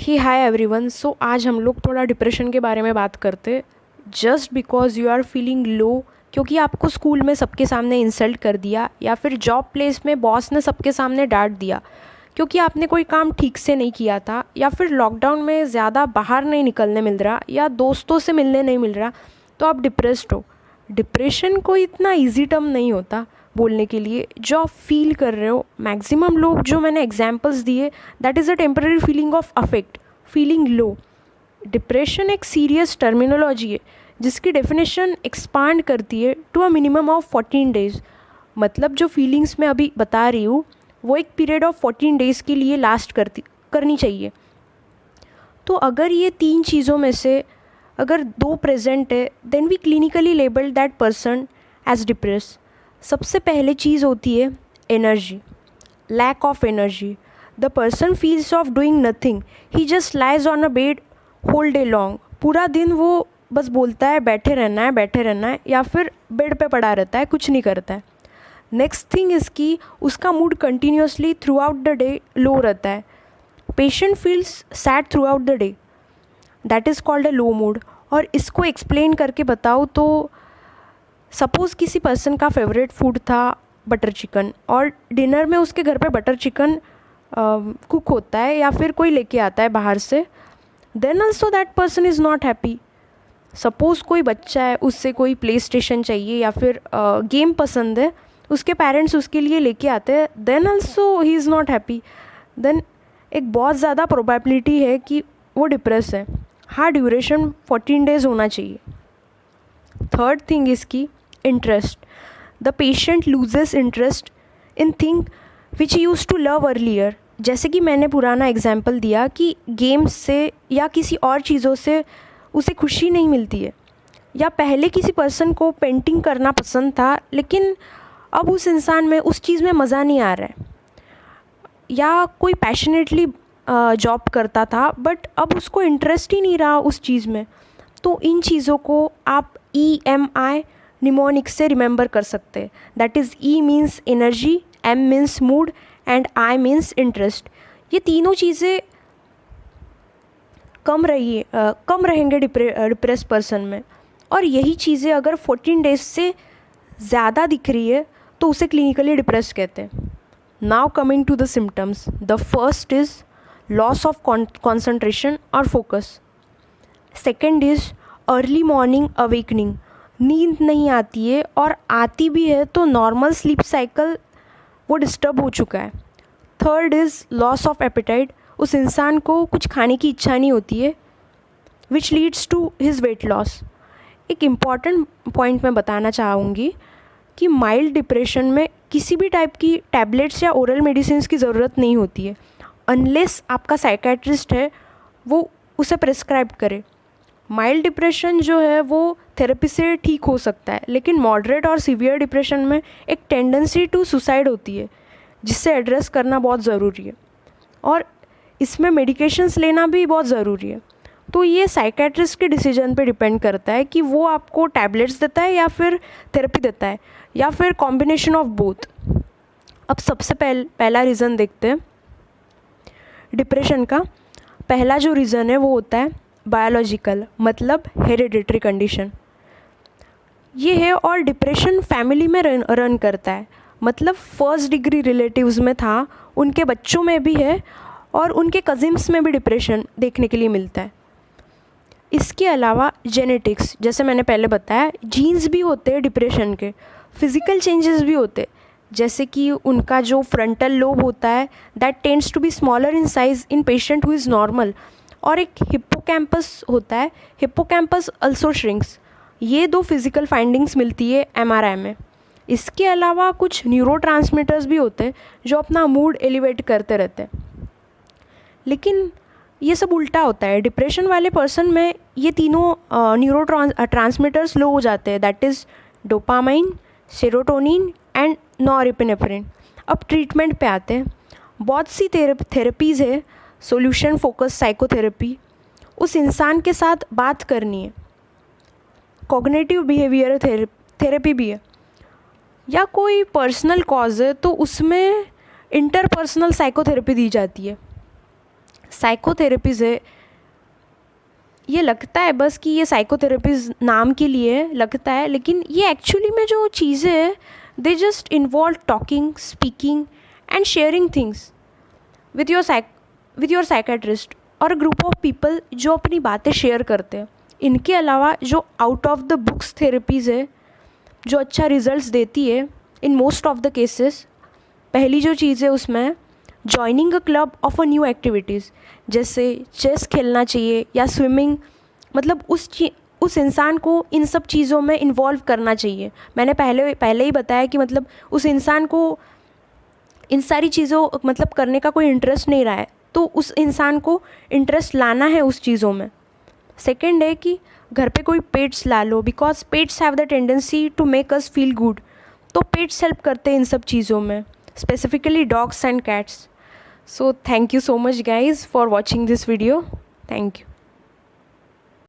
ही hi everyone. सो आज हम लोग थोड़ा डिप्रेशन के बारे में बात करते। Just because you are feeling low, क्योंकि आपको स्कूल में सबके सामने इंसल्ट कर दिया, या फिर जॉब प्लेस में बॉस ने सबके सामने डांट दिया क्योंकि आपने कोई काम ठीक से नहीं किया था, या फिर लॉकडाउन में ज़्यादा बाहर नहीं निकलने मिल रहा, या दोस्तों से मिलने नहीं मिल रहा, तो आप डिप्रेस्ड हो। डिप्रेशन कोई इतना इजी टर्म नहीं होता बोलने के लिए। जो आप फील कर रहे हो, मैक्सिमम लोग जो मैंने एग्जांपल्स दिए, that is a temporary feeling of affect, feeling low. Depression एक सीरियस टर्मिनोलॉजी है जिसकी डेफिनेशन एक्सपांड करती है to a minimum of 14 days. मतलब जो फीलिंग्स मैं अभी बता रही हूँ वो एक पीरियड ऑफ 14 डेज़ के लिए लास्ट करनी चाहिए। तो अगर ये तीन चीज़ों में से अगर दो प्रेजेंट है, then we clinically labelled that person as depress. सबसे पहले चीज़ होती है energy, lack of energy. The person feels of doing nothing, he just lies on a bed whole day long. पूरा दिन वो बस बोलता है बैठे रहना है, बैठे रहना है, या फिर बेड पे पड़ा रहता है, कुछ नहीं करता है। नेक्स्ट थिंग इसकी, उसका mood continuously through out the day लो रहता है। Patient feels sad through out the day, that is called a low mood. और इसको एक्सप्लेन करके बताओ तो सपोज़ किसी पर्सन का फेवरेट फूड था बटर चिकन, और डिनर में उसके घर पे बटर चिकन कुक होता है, या फिर कोई लेके आता है बाहर से, then also that person is not happy. Suppose कोई बच्चा है, उससे कोई प्ले स्टेशन चाहिए या फिर गेम पसंद है, उसके पेरेंट्स उसके लिए लेके आते हैं, then also he is not happy. Then एक बहुत ज़्यादा प्रोबेबिलिटी है कि वो डिप्रेस है। हाँ, ड्यूरेशन 14 डेज़ होना चाहिए। थर्ड थिंग इसकी, interest. The patient loses interest in thing which he use to love earlier. जैसे कि मैंने पुराना एग्जाम्पल दिया कि गेम्स से या किसी और चीज़ों से उसे खुशी नहीं मिलती है, या पहले किसी पर्सन को पेंटिंग करना पसंद था लेकिन अब उस इंसान में उस चीज़ में मज़ा नहीं आ रहा है, या कोई पैशनेटली जॉब करता था बट अब उसको इंटरेस्ट ही नहीं रहा उस चीज़ में। तो इन चीज़ों को आप EMI निमोनिक से रिमेंबर कर सकते हैं। That is E means energy, M means mood and I means interest. ये तीनों चीज़ें कम रहेंगे डिप्रेस पर्सन में, और यही चीज़ें अगर 14 डेज से ज़्यादा दिख रही है तो उसे क्लिनिकली डिप्रेस कहते हैं। Now coming to the symptoms, the first is loss of concentration और focus. Second is early morning awakening, नींद नहीं आती है, और आती भी है तो नॉर्मल स्लीप साइकिल वो डिस्टर्ब हो चुका है। Third is loss of appetite, उस इंसान को कुछ खाने की इच्छा नहीं होती है, which leads to his weight loss. एक इम्पॉर्टेंट पॉइंट मैं बताना चाहूँगी कि माइल्ड डिप्रेशन में किसी भी टाइप की टैबलेट्स या ओरल मेडिसिन की ज़रूरत नहीं होती है, अनलेस आपका साइकेट्रिस्ट है वो उसे प्रिस्क्राइब करे। माइल्ड डिप्रेशन जो है वो थेरेपी से ठीक हो सकता है, लेकिन मॉडरेट और सीवियर डिप्रेशन में एक टेंडेंसी टू सुसाइड होती है, जिससे एड्रेस करना बहुत ज़रूरी है, और इसमें मेडिकेशंस लेना भी बहुत ज़रूरी है। तो ये साइकेट्रिस्ट के डिसीजन पे डिपेंड करता है कि वो आपको टैबलेट्स देता है या फिर थेरेपी देता है, या फिर कॉम्बिनेशन ऑफ बोथ। अब सबसे पहला रीज़न देखते हैं डिप्रेशन का। पहला जो रीज़न है वो होता है बायोलॉजिकल, मतलब हेरिडिटरी कंडीशन। ये है, और डिप्रेशन फैमिली में रन करता है, मतलब फर्स्ट डिग्री रिलेटिव्स में था, उनके बच्चों में भी है, और उनके कजिन्स में भी डिप्रेशन देखने के लिए मिलता है। इसके अलावा जेनेटिक्स, जैसे मैंने पहले बताया, जीन्स भी होते हैं डिप्रेशन के। फिज़िकल चेंजेस भी होते हैं, जैसे कि उनका जो फ्रंटल लोब होता है that tends to be smaller in size in patient who is normal, और एक हिप्पोकैम्पस होता है, हिप्पोकैम्पस अल्सो श्रिंक्स। ये दो फिज़िकल फाइंडिंग्स मिलती है MRI में। इसके अलावा कुछ न्यूरोट्रांसमीटर्स भी होते हैं जो अपना मूड एलिवेट करते रहते हैं, लेकिन ये सब उल्टा होता है। डिप्रेशन वाले पर्सन में ये तीनों न्यूरो ट्रांसमीटर्स लो हो जाते हैं, that is dopamine, serotonin and norepinephrine. अब ट्रीटमेंट पे आते हैं। बहुत सी थेरेपीज़ है, सॉल्यूशन फोकस साइकोथेरेपी, उस इंसान के साथ बात करनी है। कॉग्निटिव बिहेवियर थेरेपी भी है, या कोई पर्सनल कॉज है तो उसमें इंटरपर्सनल साइकोथेरेपी दी जाती है। साइकोथेरेपीज़ है, ये लगता है बस कि ये साइकोथेरेपीज़ नाम के लिए लगता है, लेकिन ये एक्चुअली में जो चीज़ें हैं they just involve talking, speaking and sharing things with your psychiatrist और ग्रुप ऑफ पीपल जो अपनी बातें शेयर करते हैं। इनके अलावा जो out of the books therapies है जो अच्छा रिजल्ट्स देती है in most of the cases, पहली जो चीज़ है उसमें joining a club of a new activities, जैसे चेस खेलना चाहिए या स्विमिंग, मतलब उस इंसान को इन सब चीज़ों में इन्वॉल्व करना चाहिए। मैंने पहले ही बताया कि मतलब उस इंसान को इन सारी चीज़ों मतलब करने का कोई इंटरेस्ट नहीं रहा है, तो उस इंसान को इंटरेस्ट लाना है उस चीज़ों में। सेकेंड है कि घर पे कोई पेट्स ला लो, because pets have the tendency to make us feel good, तो पेट्स हेल्प करते हैं इन सब चीज़ों में, specifically dogs and cats. So thank you so much guys for watching this video. Thank you.